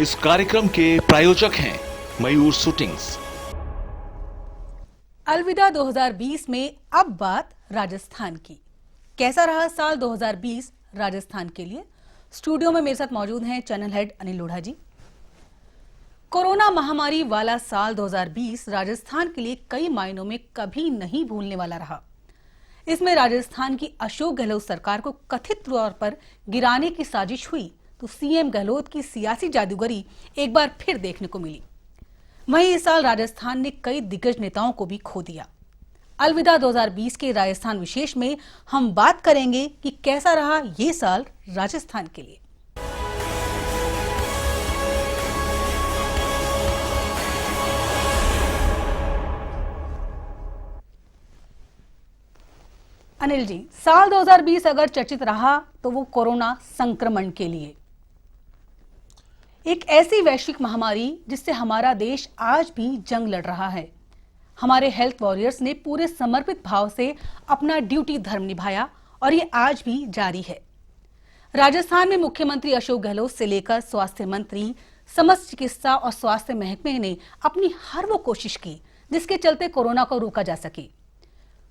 इस कार्यक्रम के प्रायोजक हैं मयूर शूटिंग्स। अलविदा 2020 में अब बात राजस्थान की। कैसा रहा साल 2020 राजस्थान के लिए? स्टूडियो में मेरे साथ मौजूद हैं चैनल हेड अनिल लोढ़ा जी। कोरोना महामारी वाला साल 2020 राजस्थान के लिए कई मायनों में कभी नहीं भूलने वाला रहा। इसमें राजस्थान की अशोक गहलोत सरकार को कथित तौर पर गिराने की साजिश हुई तो सीएम गहलोत की सियासी जादूगरी एक बार फिर देखने को मिली। वहीं इस साल राजस्थान ने कई दिग्गज नेताओं को भी खो दिया। अलविदा 2020 के राजस्थान विशेष में हम बात करेंगे कि कैसा रहा ये साल राजस्थान के लिए। अनिल जी, साल 2020 अगर चर्चित रहा तो वो कोरोना संक्रमण के लिए, एक ऐसी वैश्विक महामारी जिससे हमारा देश आज भी जंग लड़ रहा है। हमारे हेल्थ वॉरियर्स ने पूरे समर्पित भाव से अपना ड्यूटी धर्म निभाया और ये आज भी जारी है। राजस्थान में मुख्यमंत्री अशोक गहलोत से लेकर स्वास्थ्य मंत्री, समस्त चिकित्सा और स्वास्थ्य महकमे ने अपनी हर वो कोशिश की जिसके चलते कोरोना को रोका जा सके।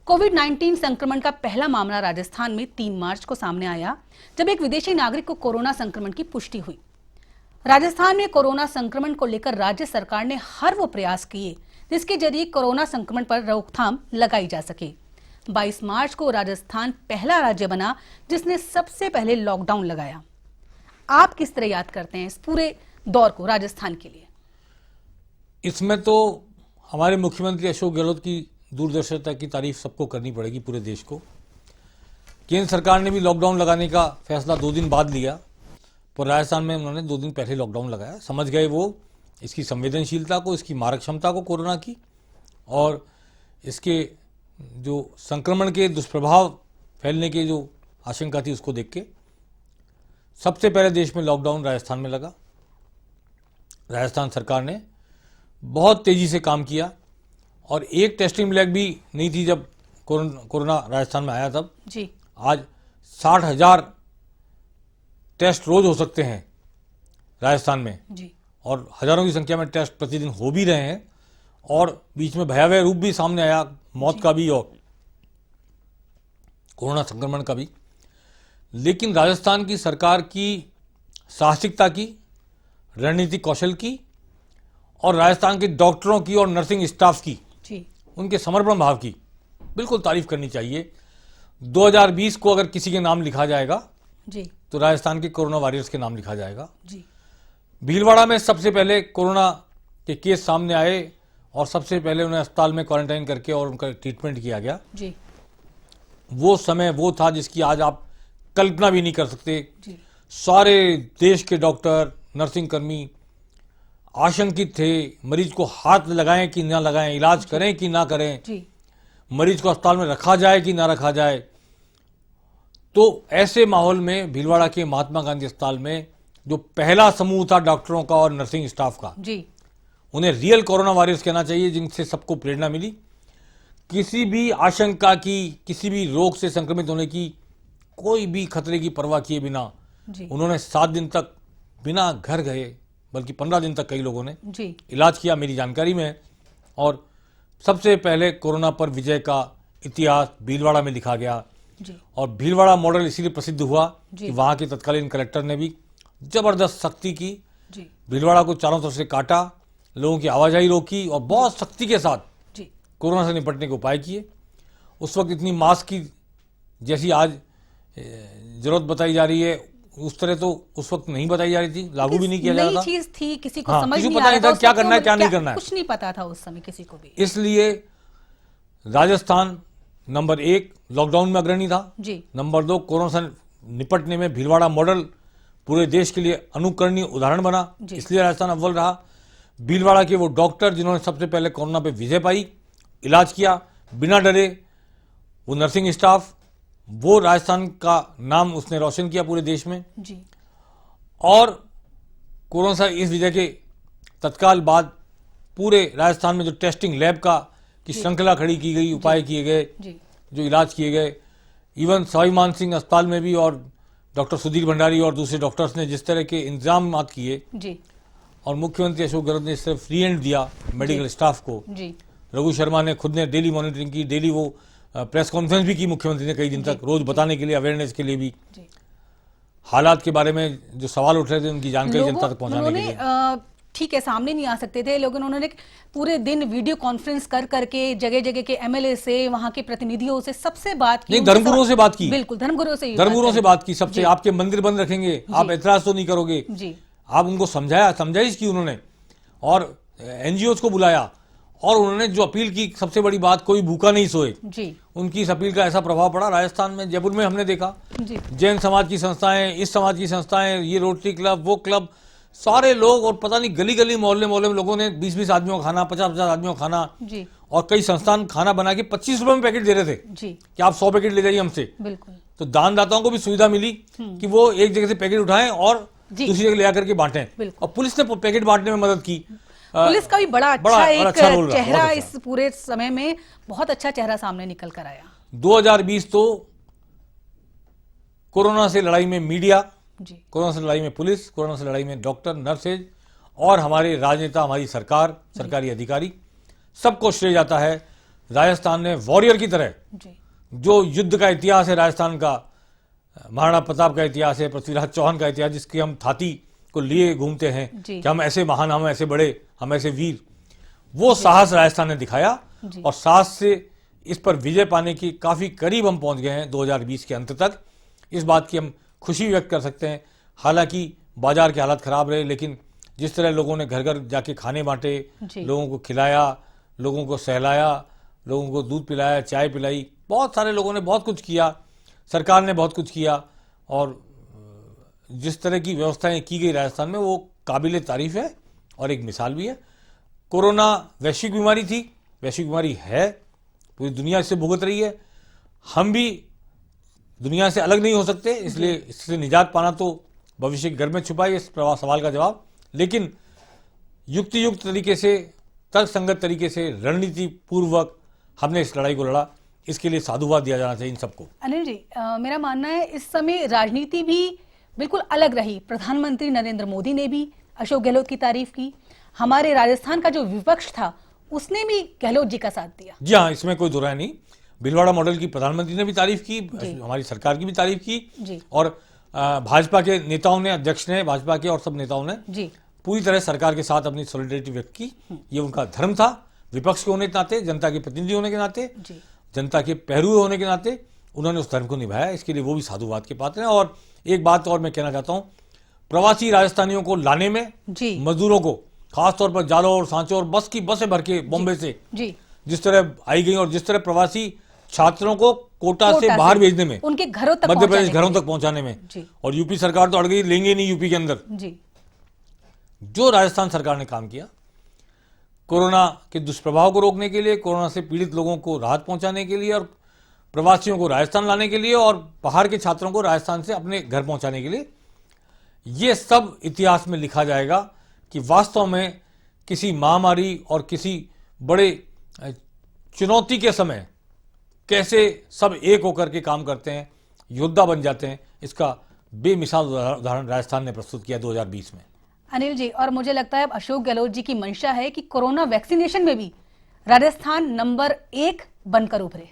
कोविड-19 संक्रमण का पहला मामला राजस्थान में 3 मार्च को सामने आया, जब एक विदेशी नागरिक को कोरोना संक्रमण की पुष्टि हुई। राजस्थान में कोरोना संक्रमण को लेकर राज्य सरकार ने हर वो प्रयास किए जिसके जरिए कोरोना संक्रमण पर रोकथाम लगाई जा सके। 22 मार्च को राजस्थान पहला राज्य बना जिसने सबसे पहले लॉकडाउन लगाया। आप किस तरह याद करते हैं इस पूरे दौर को राजस्थान के लिए? इसमें तो हमारे मुख्यमंत्री अशोक गहलोत की दूरदर्शिता की तारीफ सबको करनी पड़ेगी, पूरे देश को। केंद्र सरकार ने भी लॉकडाउन लगाने का फैसला 2 दिन बाद लिया, पर राजस्थान में उन्होंने 2 दिन पहले लॉकडाउन लगाया। समझ गए वो इसकी संवेदनशीलता को, इसकी मारक क्षमता को कोरोना की, और इसके जो संक्रमण के दुष्प्रभाव फैलने की जो आशंका थी उसको देख के सबसे पहले देश में लॉकडाउन राजस्थान में लगा। राजस्थान सरकार ने बहुत तेजी से काम किया और एक टेस्टिंग लैब भी नहीं थी जब कोरोना राजस्थान में आया तब जी। आज 60,000 टेस्ट रोज हो सकते हैं राजस्थान में जी। और हजारों की संख्या में टेस्ट प्रतिदिन हो भी रहे हैं, और बीच में भयावह रूप भी सामने आया, मौत का भी और कोरोना संक्रमण का भी। लेकिन राजस्थान की सरकार की साहसिकता की, रणनीतिक कौशल की और राजस्थान के डॉक्टरों की और नर्सिंग स्टाफ की जी, उनके समर्पण भाव की बिल्कुल तारीफ करनी चाहिए। 2020 को अगर किसी के नाम लिखा जाएगा जी, तो राजस्थान के कोरोना वॉरियर्स के नाम लिखा जाएगा। जी। भीलवाड़ा में सबसे पहले कोरोना के केस सामने आए और सबसे पहले उन्हें अस्पताल में क्वारंटाइन करके और उनका ट्रीटमेंट किया गया। जी। वो समय वो था जिसकी आज आप कल्पना भी नहीं कर सकते। जी। सारे देश के डॉक्टर, नर्सिंग कर्मी आशंकित थे, मरीज को हाथ लगाएं कि ना लगाएं, इलाज करें कि ना करें, जी। मरीज को अस्पताल में रखा जाए कि ना रखा जाए। तो ऐसे माहौल में भीलवाड़ा के महात्मा गांधी अस्पताल में जो पहला समूह था डॉक्टरों का और नर्सिंग स्टाफ का, जी। उन्हें रियल कोरोना वॉरियर्स कहना चाहिए, जिनसे सबको प्रेरणा मिली। किसी भी आशंका की, किसी भी रोग से संक्रमित होने की, कोई भी खतरे की परवाह किए बिना जी। उन्होंने 7 दिन तक बिना घर गए, बल्कि 15 दिन तक कई लोगों ने जी। इलाज किया, मेरी जानकारी में। और सबसे पहले कोरोना पर विजय का इतिहास भीलवाड़ा में लिखा गया। जी। और भीलवाड़ा मॉडल इसीलिए प्रसिद्ध हुआ जी। कि वहां के तत्कालीन कलेक्टर ने भी जबरदस्त सख्ती की, जी। भीलवाड़ा को चारों तरफ से काटा, लोगों की आवाजाही रोकी और बहुत सख्ती के साथ जी। कोरोना से निपटने के उपाय किए। उस वक्त इतनी मास्क की जैसी आज जरूरत बताई जा रही है, उस तरह तो उस वक्त नहीं बताई जा रही थी, लागू भी नहीं किया जा रहा था। नई चीज थी, किसी को हाँ, समझ किसी को नहीं पता आ नहीं रहा था क्या करना है, क्या नहीं करना है, कुछ नहीं पता था उस समय किसी को भी। इसलिए राजस्थान नंबर 1 लॉकडाउन में अग्रणी था। जी। नंबर 2 कोरोना से निपटने में भीलवाड़ा मॉडल पूरे देश के लिए अनुकरणीय उदाहरण बना, इसलिए राजस्थान अव्वल रहा। भीलवाड़ा के वो डॉक्टर जिन्होंने सबसे पहले कोरोना पे विजय पाई, इलाज किया बिना डरे, वो नर्सिंग स्टाफ, वो राजस्थान का नाम उसने रोशन किया पूरे देश में। जी। और कोरोना से इस विजय के तत्काल बाद पूरे राजस्थान में जो टेस्टिंग लैब का की श्रृंखला खड़ी की गई, उपाय किए गए, जो इलाज किए गए, इवन सवाई मान सिंह अस्पताल में भी और डॉक्टर सुधीर भंडारी और दूसरे डॉक्टर्स ने जिस तरह के इंतजाम किए, और मुख्यमंत्री अशोक गहलोत ने सिर्फ फ्री हैंड दिया मेडिकल स्टाफ को। जी रघु शर्मा ने खुद ने डेली मॉनिटरिंग की, डेली वो प्रेस कॉन्फ्रेंस भी की मुख्यमंत्री ने कई दिन तक, रोज बताने के लिए, अवेयरनेस के लिए भी, जी हालात के बारे में जो सवाल उठ रहे थे उनकी जानकारी जनता तक पहुंचाने के लिए। ठीक है, सामने नहीं आ सकते थे, लेकिन उन्होंने पूरे दिन वीडियो कॉन्फ्रेंस कर करके जगह जगह के एमएलए से, वहां के प्रतिनिधियों से, सबसे बात की। नहीं, धर्मगुरुओं से बात की, बिल्कुल धर्मगुरुओं से बात की सबसे। आपके मंदिर बंद रखेंगे, आप ऐतराज तो नहीं करोगे जी, आप उनको समझाइश की उन्होंने, और एनजीओज को बुलाया, और उन्होंने जो अपील की, सबसे बड़ी बात, कोई भूखा नहीं सोए जी। उनकी इस अपील का ऐसा प्रभाव पड़ा राजस्थान में, जयपुर में हमने देखा, जी जैन समाज की संस्थाएं, इस समाज की संस्थाएं, ये रोटरी क्लब, वो क्लब, सारे लोग, और पता नहीं गली गली मोहल्ले मोहल्ले में लोगों ने 20-20 आदमियों का खाना, 50-50 आदमियों का खाना, जी, और कई संस्थान खाना बना के 25 रुपए में पैकेट दे रहे थे जी, कि आप 100 पैकेट ले जाइए हमसे। बिल्कुल। तो दानदाताओं को भी सुविधा मिली कि वो एक जगह से पैकेट उठाएं और दूसरी जगह ले आकर के बांटें, और पुलिस ने पैकेट बांटने में मदद की। पुलिस का भी बड़ा एक अच्छा रोल रहा, चेहरा बहुत इस पूरे समय में, बहुत अच्छा चेहरा सामने निकल कर आया। 2020 तो कोरोना से लड़ाई में मीडिया, जी, कोरोना से लड़ाई में पुलिस, कोरोना से लड़ाई में डॉक्टर, नर्सेज, और हमारे राजनेता, हमारी सरकार, सरकारी अधिकारी, सबको श्रेय जाता है। राजस्थान ने वॉरियर की तरह, जी, जो युद्ध का इतिहास है राजस्थान का, महाराणा प्रताप का इतिहास है, पृथ्वीराज चौहान का इतिहास, जिसकी हम थाती को लिए घूमते हैं कि हम ऐसे महान, हम ऐसे बड़े, हम ऐसे वीर, वो साहस राजस्थान ने दिखाया, और साहस से इस पर विजय पाने की काफी करीब हम पहुंच गए हैं 2020 के अंत तक। इस बात की हम खुशी व्यक्त कर सकते हैं। हालांकि बाजार के हालात खराब रहे, लेकिन जिस तरह लोगों ने घर घर जाके खाने बांटे, लोगों को खिलाया, लोगों को सहलाया, लोगों को दूध पिलाया, चाय पिलाई, बहुत सारे लोगों ने बहुत कुछ किया, सरकार ने बहुत कुछ किया, और जिस तरह की व्यवस्थाएं की गई राजस्थान में, वो काबिल तारीफ है और एक मिसाल भी है। कोरोना वैश्विक बीमारी थी, वैश्विक बीमारी है, पूरी दुनिया इससे भुगत रही है, हम भी दुनिया से अलग नहीं हो सकते, इसलिए इससे निजात पाना तो भविष्य के घर में छुपा है इस सवाल का जवाब। लेकिन युक्त तरीके से, तर्कसंगत तरीके से, रणनीति पूर्वक हमने इस लड़ाई को लड़ा, इसके लिए साधुवाद दिया जाना चाहिए इन सबको। अनिल जी, मेरा मानना है इस समय राजनीति भी बिल्कुल अलग रही। प्रधानमंत्री नरेंद्र मोदी ने भी अशोक गहलोत की तारीफ की, हमारे राजस्थान का जो विपक्ष था उसने भी गहलोत जी का साथ दिया। जी हाँ, इसमें कोई दो राय नहीं। भीलवाड़ा मॉडल की प्रधानमंत्री ने भी तारीफ की, हमारी सरकार की भी तारीफ की, और भाजपा के नेताओं ने, अध्यक्ष ने, भाजपा के और सब नेताओं ने पूरी तरह सरकार के साथ अपनी सॉलिडेरिटी व्यक्त की। ये उनका धर्म था, विपक्ष के होने के नाते, जनता के प्रतिनिधि होने के नाते, जनता के पहरुए होने के नाते उन्होंने उस धर्म को निभाया। इसके लिए वो भी साधुवाद के पात्र हैं। और एक बात और मैं कहना चाहता हूं, प्रवासी राजस्थानियों को लाने में, मजदूरों को, खासतौर पर जालौर, सांचौर, बस की बसें भर के बॉम्बे से जिस तरह आई गई, और जिस तरह प्रवासी छात्रों को कोटा से बाहर भेजने में, उनके घरों तक, मध्य प्रदेश घरों तक पहुंचाने में, और यूपी सरकार तो अड़ गई, लेंगे नहीं यूपी के अंदर। जो राजस्थान सरकार ने काम किया कोरोना के दुष्प्रभाव को रोकने के लिए, कोरोना से पीड़ित लोगों को राहत पहुंचाने के लिए, और प्रवासियों को राजस्थान लाने के लिए, और बाहर के छात्रों को राजस्थान से अपने घर पहुंचाने के लिए, ये सब इतिहास में लिखा जाएगा कि वास्तव में किसी महामारी और किसी बड़े चुनौती के समय कैसे सब एक होकर के काम करते हैं, योद्धा बन जाते हैं। इसका बेमिसाल उदाहरण राजस्थान ने प्रस्तुत किया 2020 में। अनिल जी, और मुझे लगता है अब अशोक गहलोत जी की मंशा है कि कोरोना वैक्सीनेशन में भी राजस्थान नंबर 1 बनकर उभरे।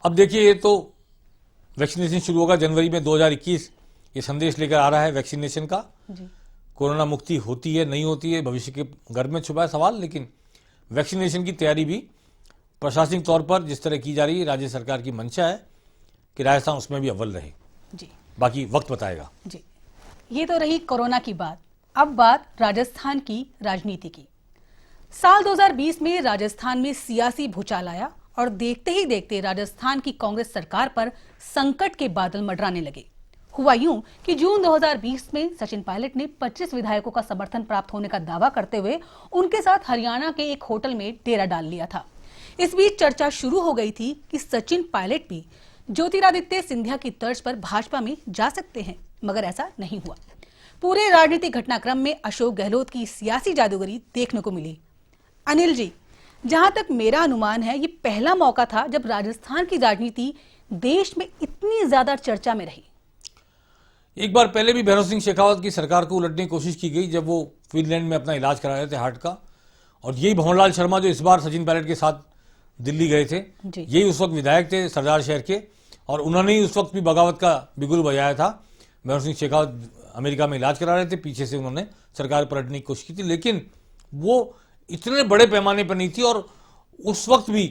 अब देखिए, ये तो वैक्सीनेशन शुरू होगा जनवरी में 2021, ये संदेश लेकर आ रहा है वैक्सीनेशन का। कोरोना मुक्ति होती है नहीं होती है, भविष्य के गर्भ में छुपा है सवाल, लेकिन वैक्सीनेशन की तैयारी भी प्रशासनिक तौर पर जिस तरह की जा रही है, राज्य सरकार की मंशा है कि राजस्थान उसमें भी अव्वल रहे। बाकी वक्त बताएगा। जी, ये तो रही कोरोना की बात। अब बात राजस्थान की राजनीति की। साल 2020 में राजस्थान में सियासी भूचाल आया, और देखते ही देखते राजस्थान की कांग्रेस सरकार पर संकट के बादल मंडराने लगे। हुआ यूं कि जून 2020 में सचिन पायलट ने 25 विधायकों का समर्थन प्राप्त होने का दावा करते हुए उनके साथ हरियाणा के एक होटल में डेरा डाल लिया था। इस बीच चर्चा शुरू हो गई थी कि सचिन पायलट भी ज्योतिरादित्य सिंधिया की तर्ज पर भाजपा में जा सकते हैं, मगर ऐसा नहीं हुआ। पूरे राजनीतिक घटनाक्रम में अशोक गहलोत की सियासी जादूगरी देखने को मिली। अनिल जी, जहां तक मेरा अनुमान है, ये पहला मौका था जब राजस्थान की राजनीति देश में इतनी ज्यादा चर्चा में रही। एक बार पहले भी भैरव सिंह शेखावत की सरकार को उलटने की कोशिश की गई जब वो फिनलैंड में अपना इलाज करा रहे थे हार्ट का, और यही भंवरलाल शर्मा जो इस बार सचिन पायलट के साथ दिल्ली गए थे, जी। यही उस वक्त विधायक थे सरदार शहर के, और उन्होंने ही उस वक्त भी बगावत का बिगुल बजाया था। भैरव सिंह शेखावत अमेरिका में इलाज करा रहे थे, पीछे से उन्होंने सरकार पलटने की कोशिश की थी, लेकिन वो इतने बड़े पैमाने पर नहीं थी। और उस वक्त भी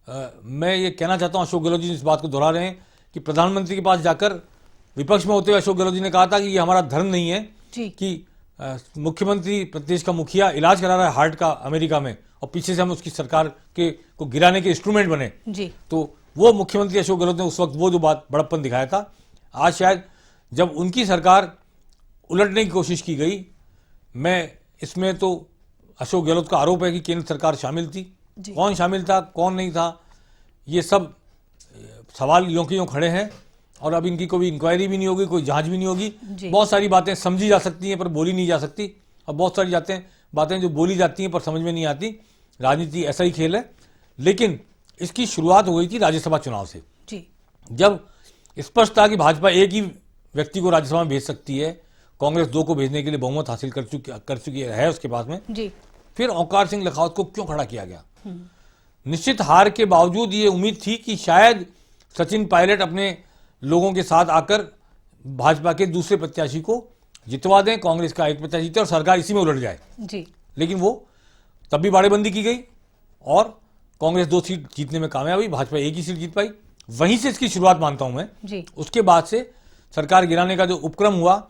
मैं ये कहना चाहता हूं, अशोक गहलोत जी इस बात को दोहरा रहे हैं कि प्रधानमंत्री के पास जाकर विपक्ष में होते हुए अशोक गहलोत जी ने कहा था कि ये हमारा धर्म नहीं है जी। कि मुख्यमंत्री प्रदेश का मुखिया इलाज करा रहा है हार्ट का अमेरिका में और पीछे से हम उसकी सरकार के को गिराने के इंस्ट्रूमेंट बने। जी। तो वो मुख्यमंत्री अशोक गहलोत ने उस वक्त वो जो बात बड़प्पन दिखाया था, आज शायद जब उनकी सरकार उलटने की कोशिश की गई, मैं इसमें तो अशोक गहलोत का आरोप है कि केंद्र सरकार शामिल थी, कौन शामिल था कौन नहीं था, ये सब सवाल यों के यों खड़े हैं, और अब इनकी कोई इंक्वायरी भी नहीं होगी, कोई जांच भी नहीं होगी। बहुत सारी बातें समझी जा सकती हैं पर बोली नहीं जा सकती, और बहुत सारी बातें जो बोली जाती हैं पर समझ में नहीं आती। राजनीति ऐसा ही खेल है। लेकिन इसकी शुरुआत हो गई थी राज्यसभा चुनाव से, जब स्पष्ट था कि भाजपा एक ही व्यक्ति को राज्यसभा में भेज सकती है, कांग्रेस 2 को भेजने के लिए बहुमत हासिल कर चुकी है उसके पास में जी। फिर ओंकार सिंह लखावत को क्यों खड़ा किया गया? निश्चित हार के बावजूद ये उम्मीद थी कि शायद सचिन पायलट अपने लोगों के साथ आकर भाजपा के दूसरे प्रत्याशी को जितवा दें, कांग्रेस का एक प्रत्याशी जीते और सरकार इसी में उलट जाए जी। लेकिन वो तब भी बाड़ेबंदी की गई और कांग्रेस 2 सीट जीतने में कामयाब हुई, भाजपा 1 ही सीट जीत पाई। वहीं से इसकी शुरुआत मानता हूं मैं जी। उसके बाद से सरकार गिराने का जो उपक्रम हुआ,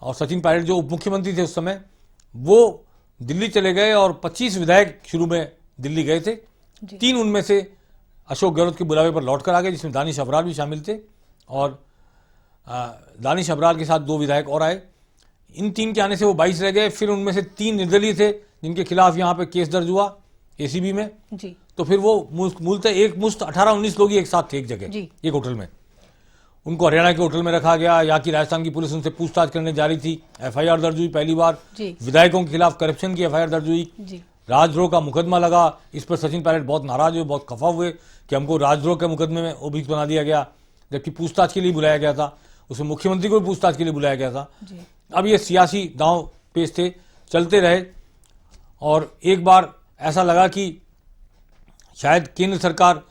और सचिन पायलट जो उप मुख्यमंत्री थे उस समय, वो दिल्ली चले गए और 25 विधायक शुरू में दिल्ली गए थे। 3 उनमें से अशोक गहलोत के बुलावे पर लौट कर आ गए, जिसमें दानिश अबरार भी शामिल थे, और दानिश अबरार के साथ 2 विधायक और आए। इन 3 के आने से वो 22 रह गए। फिर उनमें से 3 निर्दलीय थे जिनके खिलाफ यहाँ पे केस दर्ज हुआ एसीबी में जी। तो फिर वो मूलतः एक मुश्त 18-19 लोग ही एक साथ थे एक जगह, एक होटल में। उनको हरियाणा के होटल में रखा गया। यहाँ की राजस्थान की पुलिस उनसे पूछताछ करने जा रही थी। एफआईआर दर्ज हुई पहली बार, विधायकों के खिलाफ करप्शन की एफआईआर दर्ज हुई, राजद्रोह का मुकदमा लगा। इस पर सचिन पायलट बहुत नाराज हुए, बहुत खफा हुए कि हमको राजद्रोह के मुकदमे में अभियुक्त बना दिया गया, जबकि पूछताछ के लिए बुलाया गया था, उसमें मुख्यमंत्री को भी पूछताछ के लिए बुलाया गया था। अब ये सियासी दांव पेच थे, चलते रहे, और एक बार ऐसा लगा कि शायद केंद्र सरकार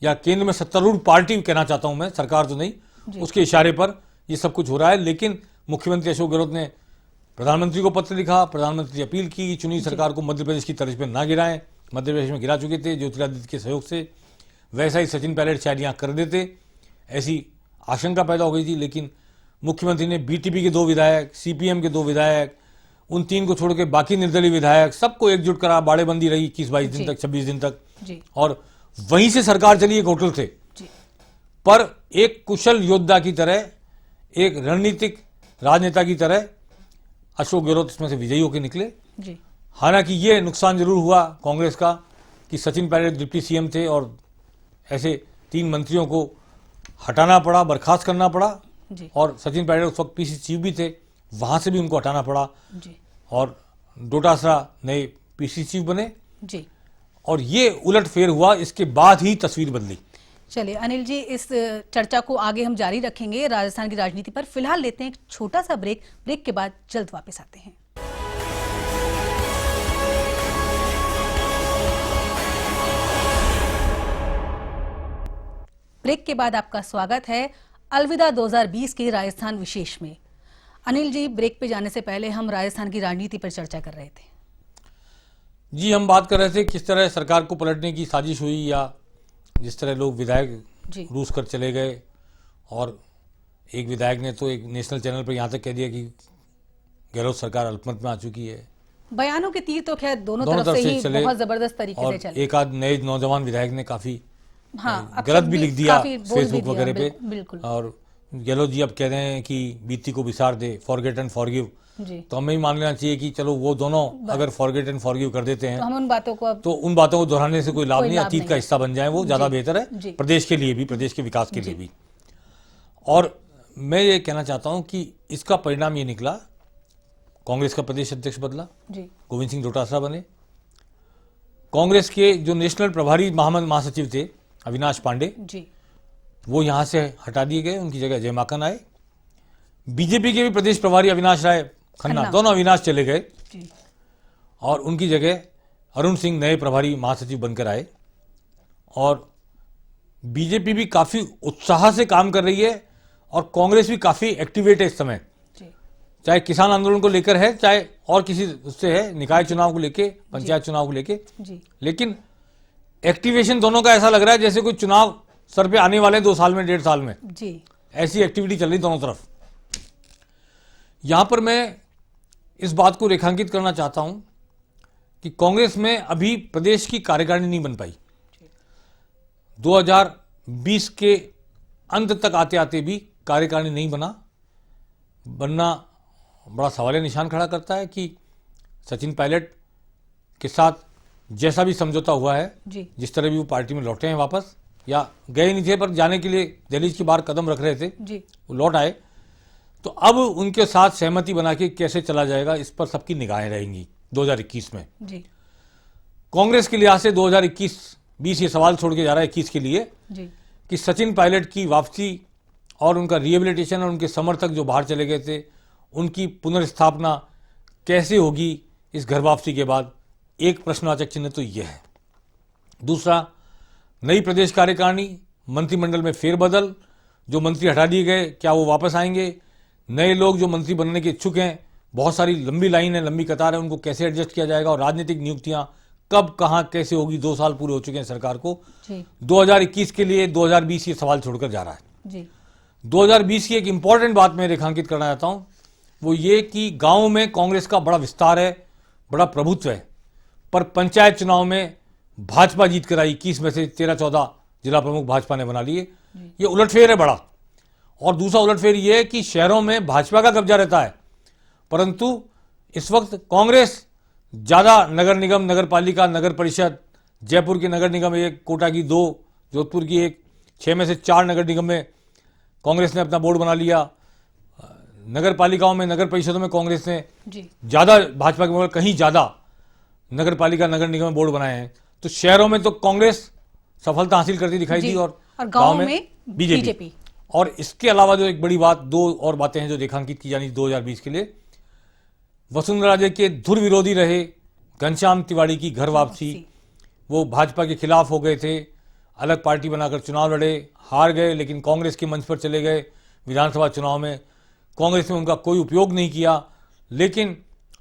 या केंद्र में सत्तारूढ़ पार्टी कहना चाहता हूं मैं, सरकार तो नहीं, उसके इशारे पर ये सब कुछ हो रहा है। लेकिन मुख्यमंत्री अशोक गहलोत ने प्रधानमंत्री को पत्र लिखा, प्रधानमंत्री से अपील की कि चुनी सरकार को मध्य प्रदेश की तर्ज पर ना गिराएं। मध्य प्रदेश में गिरा चुके थे ज्योतिरादित्य के सहयोग से, वैसा ही सचिन पायलट शायद यहाँ कर देते, ऐसी आशंका पैदा हो गई थी। लेकिन मुख्यमंत्री ने बीटीपी के 2 विधायक, सीपीएम के 2 विधायक, उन 3 को छोड़ के बाकी निर्दलीय विधायक सबको एकजुट करा। बाड़ेबंदी रही 21-22 दिन तक, 26 दिन तक, और वहीं से सरकार चली एक होटल से। पर एक कुशल योद्धा की तरह, एक रणनीतिक राजनेता की तरह अशोक गहलोत इसमें से विजयी होकर निकले। हालांकि ये नुकसान जरूर हुआ कांग्रेस का कि सचिन पायलट डिप्टी सीएम थे और ऐसे 3 मंत्रियों को हटाना पड़ा, बर्खास्त करना पड़ा, और सचिन पायलट उस वक्त पीसी चीफ भी थे, वहां से भी उनको हटाना पड़ा, और डोटासरा नए पीसी चीफ बने जी। और ये उलटफेर हुआ, इसके बाद ही तस्वीर बदली। चलिए अनिल जी, इस चर्चा को आगे हम जारी रखेंगे राजस्थान की राजनीति पर। फिलहाल लेते हैं एक छोटा सा ब्रेक, ब्रेक के बाद जल्द वापस आते हैं। ब्रेक के बाद आपका स्वागत है अलविदा 2020 के राजस्थान विशेष में। अनिल जी, ब्रेक पे जाने से पहले हम राजस्थान की राजनीति पर चर्चा कर रहे थे। जी, हम बात कर रहे थे किस तरह सरकार को पलटने की साजिश हुई, या जिस तरह लोग विधायक रूस कर चले गए, और एक विधायक ने तो एक नेशनल चैनल पर यहाँ तक कह दिया कि गहलोत सरकार अल्पमत में आ चुकी है। बयानों के तीर तो खैर दोनों तरफ से ही बहुत जबरदस्त तरीके से चले। एक आध नए नौजवान विधायक ने काफी गलत भी लिख दिया फेसबुक वगैरह पे, और गहलोत जी अब कह रहे हैं कि बीती को विसार दे, फॉरगेट एंड फॉरगिव। तो हमें ही मान लेना चाहिए कि चलो वो दोनों अगर फॉरगेट एंड फॉरगिव कर देते हैं, तो उन बातों को दोहराने से कोई लाभ नहीं, अतीत का हिस्सा बन जाए, वो ज्यादा बेहतर है प्रदेश के लिए भी, प्रदेश के विकास के लिए भी। और मैं ये कहना चाहता हूं कि इसका परिणाम ये निकला, कांग्रेस का प्रदेश अध्यक्ष बदला, गोविंद सिंह डोटासरा बने। कांग्रेस के जो नेशनल प्रभारी महासचिव थे अविनाश पांडे, वो यहां से हटा दिए गए, उनकी जगह जय माकन आए। बीजेपी के भी प्रदेश प्रभारी अविनाश राय खन्ना, दोनों अविनाश चले गए जी। और उनकी जगह अरुण सिंह नए प्रभारी महासचिव बनकर आए। और बीजेपी भी काफी उत्साह से काम कर रही है और कांग्रेस भी काफी एक्टिवेट है इस समय, चाहे किसान आंदोलन को लेकर है, चाहे और किसी उससे है, निकाय चुनाव को लेके, पंचायत चुनाव को लेके। लेकिन एक्टिवेशन दोनों का ऐसा लग रहा है जैसे कोई चुनाव सर पे आने वाले 2 साल में, 1.5 साल में जी। ऐसी एक्टिविटी चल रही दोनों तरफ। यहां पर मैं इस बात को रेखांकित करना चाहता हूं कि कांग्रेस में अभी प्रदेश की कार्यकारिणी नहीं बन पाई। 2020 के अंत तक आते आते भी कार्यकारिणी नहीं बनना बड़ा सवालिया निशान खड़ा करता है कि सचिन पायलट के साथ जैसा भी समझौता हुआ है, जिस तरह भी वो पार्टी में लौटे हैं वापस, या गए नहीं थे पर जाने के लिए दहलीज के बाहर कदम रख रहे थे, वो लौट आए, तो अब उनके साथ सहमति बना के कैसे चला जाएगा इस पर सबकी निगाहें रहेंगी 2021 में। कांग्रेस के लिहाज से 2021-20 ये सवाल छोड़ के जा रहा है 21 के लिए कि सचिन पायलट की वापसी और उनका रिहेबिलिटेशन और उनके समर्थक जो बाहर चले गए थे उनकी पुनर्स्थापना कैसे होगी इस घर वापसी के बाद, एक प्रश्नवाचक चिन्ह तो यह है। दूसरा, नई प्रदेश कार्यकारिणी, मंत्रिमंडल में फेरबदल, जो मंत्री हटा दिए गए क्या वो वापस आएंगे, नए लोग जो मंत्री बनने के इच्छुक हैं, बहुत सारी लंबी लाइन है, लंबी कतार है, उनको कैसे एडजस्ट किया जाएगा, और राजनीतिक नियुक्तियां कब कहां कैसे होगी, 2 साल पूरे हो चुके हैं सरकार को। 2021 के लिए 2020 ये सवाल छोड़कर जा रहा है। 2020 की एक इंपॉर्टेंट बात मैं रेखांकित करना चाहता हूं, वो ये कि गांव में कांग्रेस का बड़ा विस्तार है, बड़ा प्रभुत्व है, पर पंचायत चुनाव में भाजपा जीत कर आई। 21 में से 13-14 जिला प्रमुख भाजपा ने बना लिए। ये उलटफेर है बड़ा। और दूसरा उलटफेर ये है कि शहरों में भाजपा का कब्जा रहता है, परंतु इस वक्त कांग्रेस ज्यादा नगर निगम, नगर पालिका, नगर परिषद, जयपुर के नगर निगम 1, कोटा की 2, जोधपुर की 1, 6 में से 4 नगर निगम में कांग्रेस ने अपना बोर्ड बना लिया। नगर पालिकाओं में, नगर परिषदों में कांग्रेस ने ज्यादा भाजपा के मुकाबले कहीं ज्यादा नगर पालिका, नगर निगम में बोर्ड बनाए हैं। तो शहरों में तो कांग्रेस सफलता हासिल करती दिखाई दी और गांव में बीजेपी। और इसके अलावा जो एक बड़ी बात, 2 और बातें हैं जो रेखांकित की जानी 2020 के लिए, वसुंधरा राजे के धुर विरोधी रहे घनश्याम तिवाड़ी की घर वापसी। वो भाजपा के खिलाफ हो गए थे, अलग पार्टी बनाकर चुनाव लड़े, हार गए, लेकिन कांग्रेस के मंच पर चले गए। विधानसभा चुनाव में कांग्रेस ने उनका कोई उपयोग नहीं किया, लेकिन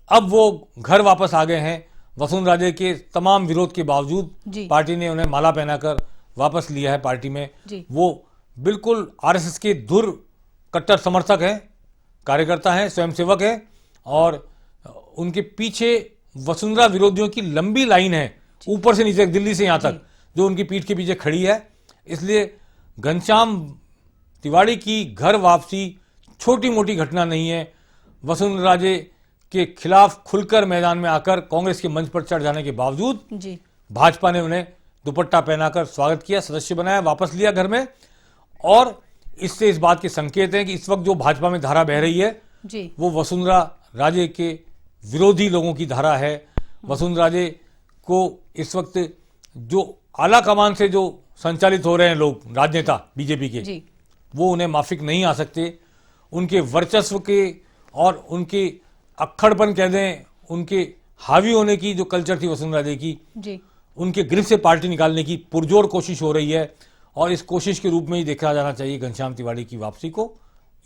अब वो घर वापस आ गए हैं। वसुंधरा राजे के तमाम विरोध के बावजूद पार्टी ने उन्हें माला पहनाकर वापस लिया है पार्टी में। वो बिल्कुल आरएसएस के धुर कट्टर समर्थक हैं, कार्यकर्ता हैं, स्वयंसेवक हैं, और उनके पीछे वसुंधरा विरोधियों की लंबी लाइन है, ऊपर से नीचे, दिल्ली से यहां तक, जो उनकी पीठ के पीछे खड़ी है। इसलिए घनश्याम तिवाड़ी की घर वापसी छोटी मोटी घटना नहीं है। वसुंधरा राजे के खिलाफ खुलकर मैदान में आकर कांग्रेस के मंच पर चढ़ जाने के बावजूद भाजपा ने उन्हें दुपट्टा पहनाकर स्वागत किया, सदस्य बनाया, वापस लिया घर में। और इससे इस बात के संकेत हैं कि इस वक्त जो भाजपा में धारा बह रही है वो वसुंधरा राजे के विरोधी लोगों की धारा है। वसुंधरा राजे को इस वक्त जो आला कमान से जो संचालित हो रहे हैं लोग, राजनेता बीजेपी के, वो उन्हें माफिक नहीं आ सकते। उनके वर्चस्व के और उनके अक्खड़पन कह दें, उनके हावी होने की जो कल्चर थी वसुंधरा राजे की, उनके गिरफ्त से पार्टी निकालने की पुरजोर कोशिश हो रही है, और इस कोशिश के रूप में ही देखा जाना चाहिए घनश्याम तिवाड़ी की वापसी को,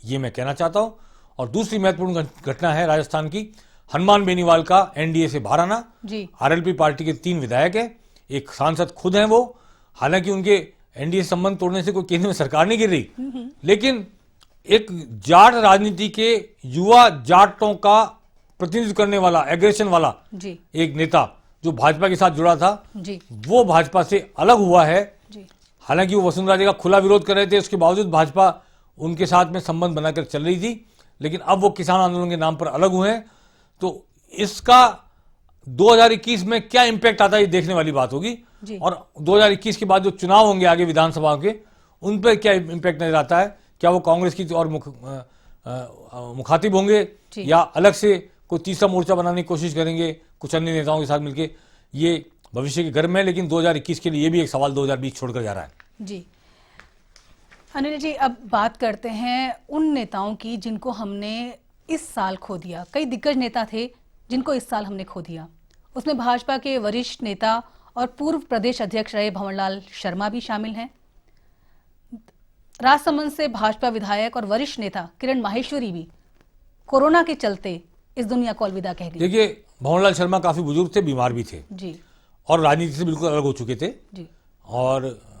ये मैं कहना चाहता हूं। और दूसरी महत्वपूर्ण घटना है राजस्थान की, हनुमान बेनीवाल का एनडीए से बाहर आना। आरएलपी पार्टी के 3 विधायक हैं, एक सांसद खुद हैं वो। हालांकि उनके एनडीए संबंध तोड़ने से कोई केंद्र में सरकार नहीं गिर रही, लेकिन एक जाट राजनीति के युवा जाटों का प्रतिनिधित्व करने वाला, एग्रेशन वाला एक नेता जो भाजपा के साथ जुड़ा था, वो भाजपा से अलग हुआ है। हालांकि वो वसुंधरा राजे का खुला विरोध कर रहे थे, उसके बावजूद भाजपा उनके साथ में संबंध बनाकर चल रही थी, लेकिन अब वो किसान आंदोलन के नाम पर अलग हुए हैं। तो इसका 2021 में क्या इंपैक्ट आता है ये देखने वाली बात होगी, और 2021 के बाद जो चुनाव होंगे आगे विधानसभा के, उन पर क्या इंपैक्ट नजर आता है। क्या वो कांग्रेस की और मुखातिब होंगे या अलग से कोई तीसरा मोर्चा बनाने की कोशिश करेंगे कुछ अन्य नेताओं के साथ मिलकर, ये भविष्य के गर्म है। लेकिन 2021 के लिए ये भी एक सवाल 2020 छोड़कर जा रहा है। अनिल जी, अब बात करते हैं उन नेताओं की जिनको हमने इस साल खो दिया। कई दिग्गज नेता थे जिनको इस साल हमने खो दिया। उसमें भाजपा के वरिष्ठ नेता और पूर्व प्रदेश अध्यक्ष रहे भंवरलाल शर्मा भी शामिल हैं। राजसमंद से भाजपा विधायक और वरिष्ठ नेता किरण माहेश्वरी भी कोरोना के चलते इस दुनिया को अलविदा कह गई। देखिए, भंवरलाल शर्मा काफी बुजुर्ग थे, बीमार भी थे जी और राजनीति से बिल्कुल अलग हो चुके थे। जी और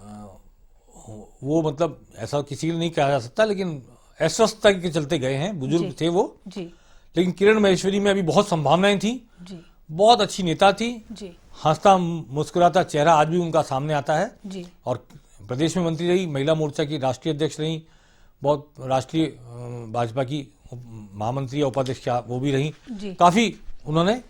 वो मतलब ऐसा किसी ने नहीं कहा जा सकता, लेकिन अस्वस्थता के चलते गए हैं। बुजुर्ग जी थे वो, जी लेकिन किरण माहेश्वरी में अभी बहुत संभावनाएं थी। जी बहुत अच्छी नेता थी, जी हंसता मुस्कुराता चेहरा आज भी उनका सामने आता है। जी और प्रदेश में मंत्री रही, महिला मोर्चा की राष्ट्रीय अध्यक्ष रही, बहुत राष्ट्रीय भाजपा की महामंत्री या उपाध्यक्ष क्या वो भी रही। जी काफी उन्होंने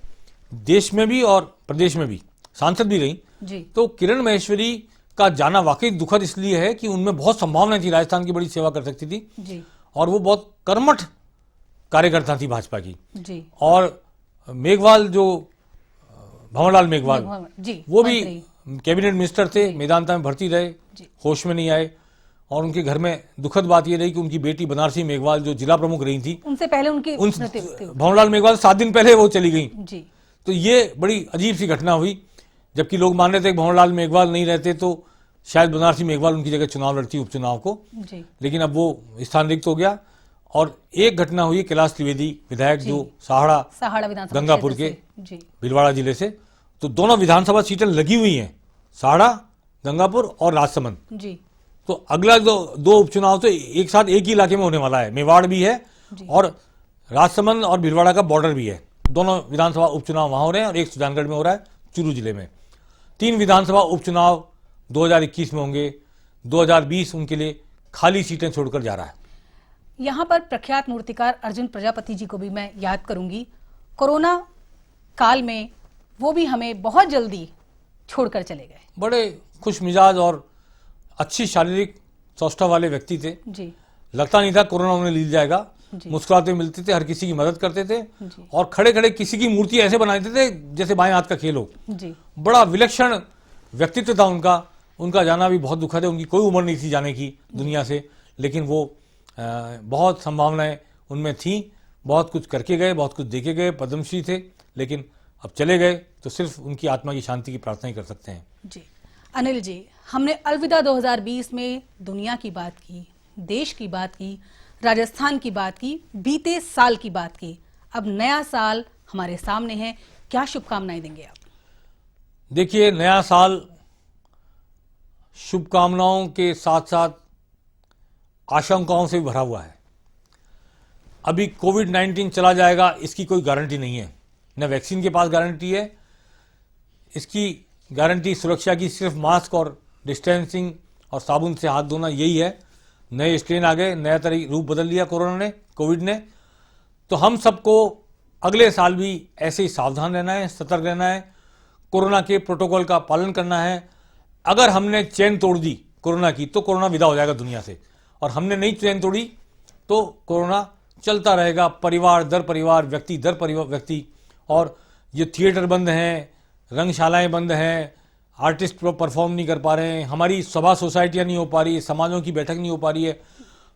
देश में भी और प्रदेश में भी सांसद भी रही। जी तो किरण माहेश्वरी का जाना वाकई दुखद इसलिए है कि उनमें बहुत संभावनाएं थी, राजस्थान की बड़ी सेवा कर सकती थी जी और वो बहुत कर्मठ कार्यकर्ता थी भाजपा की। जी और मेघवाल जो भंवरलाल मेघवाल, जी वो भी मंत्री। कैबिनेट मिनिस्टर थे, मेदांता में भर्ती रहे, जी होश में नहीं आए। और उनके घर में दुखद बात यह रही कि उनकी बेटी बनारसी मेघवाल जो जिला प्रमुख रही थी, उनसे पहले उनकी उन मृत्यु। भंवरलाल मेघवाल 7 दिन पहले वो चली गई। जी तो ये बड़ी अजीब सी घटना हुई, जबकि लोग मान रहे थे कि भंवरलाल मेघवाल नहीं रहते तो शायद बनारसी मेघवाल उनकी जगह चुनाव लड़ती उपचुनाव को, जी लेकिन अब वो स्थान रिक्त हो गया। और एक घटना हुई कैलाश त्रिवेदी विधायक जो साहड़ा विधानसभा गंगापुर क्षेत्र के से। जी भीलवाड़ा जिले से, तो दोनों विधानसभा सीटें लगी हुई हैं, साड़ा गंगापुर और राजसमंद। जी तो अगला दो उपचुनाव तो एक साथ एक ही इलाके में होने वाला है। मेवाड़ भी है और राजसमंद और भीलवाड़ा का बॉर्डर भी है। दोनों विधानसभा उपचुनाव वहां हो रहे हैं और एक सुजानगढ़ में हो रहा है, चूरू जिले में। 3 विधानसभा उपचुनाव 2021 में होंगे। 2020 उनके लिए खाली सीटें छोड़कर जा रहा है। यहाँ पर प्रख्यात मूर्तिकार अर्जुन प्रजापति जी को भी मैं याद करूंगी। कोरोना काल में वो भी हमें बहुत जल्दी छोड़कर चले गए। बड़े खुश मिजाज और अच्छी शारीरिक स्वास्थ्य वाले व्यक्ति थे। जी लगता नहीं था कोरोना उन्हें ले जाएगा। जी। मुस्कुराते मिलते थे, हर किसी की मदद करते थे जी। और खड़े खड़े किसी की मूर्ति ऐसे बना देते थे जैसे बाएं हाथ का खेल हो। जी बड़ा विलक्षण व्यक्तित्व था उनका। उनका जाना भी बहुत दुखद है। उनकी कोई उम्र नहीं थी जाने की दुनिया से, लेकिन वो बहुत संभावनाएं उनमें थी। बहुत कुछ करके गए, बहुत कुछ देके गए, पद्मश्री थे, लेकिन अब चले गए तो सिर्फ उनकी आत्मा की शांति की प्रार्थना ही कर सकते हैं। जी अनिल जी, हमने अलविदा 2020 में दुनिया की बात की, देश की बात की, राजस्थान की बात की, बीते साल की बात की। अब नया साल हमारे सामने है, क्या शुभकामनाएं देंगे आप? देखिए, नया साल शुभकामनाओं के साथ साथ आशंकाओं से भी भरा हुआ है। अभी कोविड-19 चला जाएगा इसकी कोई गारंटी नहीं है। न वैक्सीन के पास गारंटी है। इसकी गारंटी सुरक्षा की सिर्फ मास्क और डिस्टेंसिंग और साबुन से हाथ धोना, यही है। नए स्ट्रेन आ गए, नया रूप बदल लिया कोविड ने। तो हम सबको अगले साल भी ऐसे ही सावधान रहना है, सतर्क रहना है, कोरोना के प्रोटोकॉल का पालन करना है। अगर हमने चैन तोड़ दी कोरोना की तो कोरोना विदा हो जाएगा दुनिया से, और हमने नहीं चैन तोड़ी तो कोरोना चलता रहेगा, परिवार दर परिवार, व्यक्ति दर व्यक्ति। और ये थिएटर बंद हैं, रंगशालाएं बंद हैं, आर्टिस्ट परफॉर्म नहीं कर पा रहे हैं, हमारी सभा सोसाइटियां नहीं हो पा रही है, समाजों की बैठक नहीं हो पा रही है,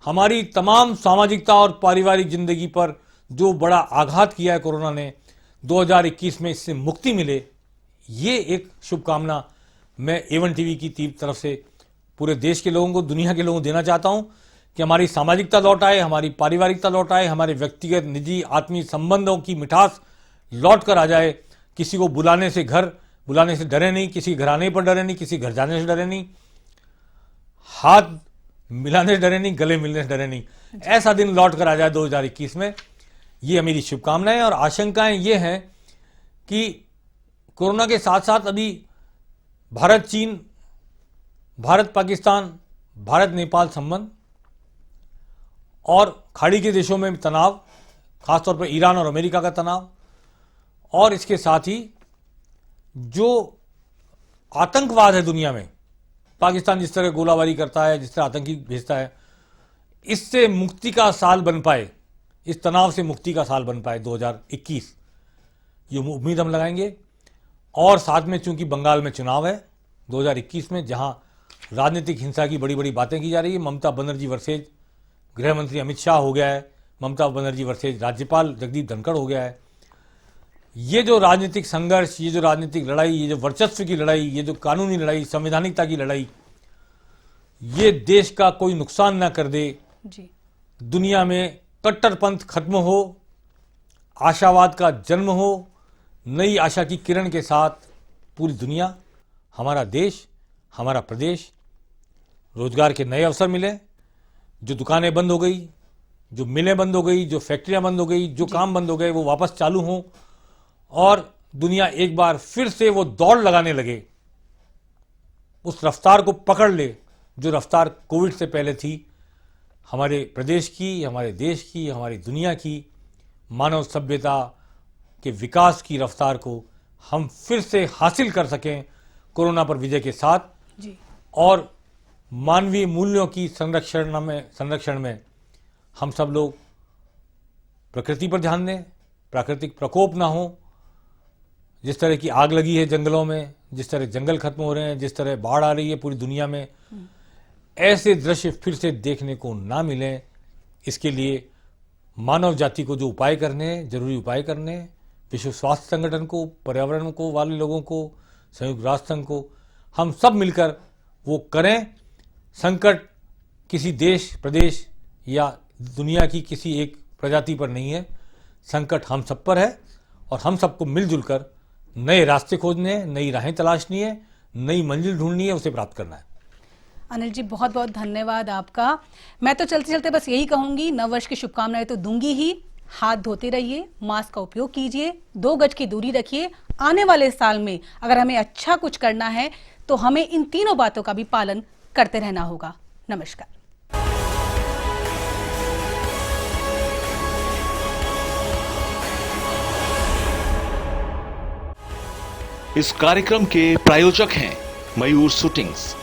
हमारी तमाम सामाजिकता और पारिवारिक जिंदगी पर जो बड़ा आघात किया है कोरोना ने, 2021 में इससे मुक्ति मिले, ये एक शुभकामना मैं A1 टीवी की तरफ से पूरे देश के लोगों को, दुनिया के लोगों को देना चाहता हूं कि हमारी सामाजिकता लौट आए, हमारी पारिवारिकता लौट आए, हमारे व्यक्तिगत निजी आत्मीय संबंधों की मिठास लौट कर आ जाए। किसी को बुलाने से डरे नहीं, किसी घर आने पर डरे नहीं, किसी घर जाने से डरे नहीं, हाथ मिलाने से डरे नहीं, गले मिलने से डरे नहीं। ऐसा दिन लौट कर आ जाए 2021 में, ये मेरी शुभकामनाएं। और आशंकाएं ये हैं कि कोरोना के साथ साथ अभी भारत चीन, भारत पाकिस्तान, भारत नेपाल संबंध और खाड़ी के देशों में तनाव, खासतौर पर ईरान और अमेरिका का तनाव, और इसके साथ ही जो आतंकवाद है दुनिया में, पाकिस्तान जिस तरह गोलाबारी करता है, जिस तरह आतंकी भेजता है, इससे मुक्ति का साल बन पाए, इस तनाव से मुक्ति का साल बन पाए 2021, ये उम्मीद हम लगाएंगे। और साथ में चूंकि बंगाल में चुनाव है 2021 में, जहां राजनीतिक हिंसा की बड़ी बड़ी बातें की जा रही है। ममता बनर्जी वर्सेज गृह मंत्री अमित शाह हो गया है, ममता बनर्जी वर्सेज राज्यपाल जगदीप धनखड़ हो गया है। ये जो राजनीतिक संघर्ष, ये जो राजनीतिक लड़ाई, ये जो वर्चस्व की लड़ाई, ये जो कानूनी लड़ाई, संवैधानिकता की लड़ाई, ये देश का कोई नुकसान ना कर दे, जी। दुनिया में कट्टरपंथ खत्म हो, आशावाद का जन्म हो, नई आशा की किरण के साथ पूरी दुनिया, हमारा देश, हमारा प्रदेश, रोजगार के नए अवसर मिले, जो दुकानें बंद हो गई, जो मिलें बंद हो गई, जो फैक्ट्रियां बंद हो गई, जो काम बंद हो गए वो वापस चालू हों और दुनिया एक बार फिर से वो दौड़ लगाने लगे, उस रफ्तार को पकड़ ले जो रफ्तार कोविड से पहले थी। हमारे प्रदेश की, हमारे देश की, हमारी दुनिया की मानव सभ्यता के विकास की रफ्तार को हम फिर से हासिल कर सकें कोरोना पर विजय के साथ जी। और मानवीय मूल्यों की संरक्षण में हम सब लोग प्रकृति पर ध्यान दें, प्राकृतिक प्रकोप ना हो। जिस तरह की आग लगी है जंगलों में, जिस तरह जंगल खत्म हो रहे हैं, जिस तरह बाढ़ आ रही है पूरी दुनिया में, ऐसे दृश्य फिर से देखने को ना मिलें। इसके लिए मानव जाति को जो उपाय करने हैं, जरूरी उपाय करने हैं, विश्व स्वास्थ्य संगठन को, पर्यावरण को वाले लोगों को, संयुक्त राष्ट्र संघ को, हम सब मिलकर वो करें। संकट किसी देश, प्रदेश या दुनिया की किसी एक प्रजाति पर नहीं है, संकट हम सब पर है और हम सबको मिलजुल कर नए रास्ते खोजने हैं, नई राहें तलाशनी है, नई मंजिल ढूंढनी है, उसे प्राप्त करना है। अनिल जी, बहुत बहुत धन्यवाद आपका। मैं तो चलते चलते बस यही कहूंगी, नववर्ष की शुभकामनाएं तो दूंगी ही। हाथ धोते रहिए, मास्क का उपयोग कीजिए, 2 गज की दूरी रखिए। आने वाले साल में अगर हमें अच्छा कुछ करना है तो हमें इन तीनों बातों का भी पालन करते रहना होगा। नमस्कार। इस कार्यक्रम के प्रायोजक हैं मयूर शूटिंग्स।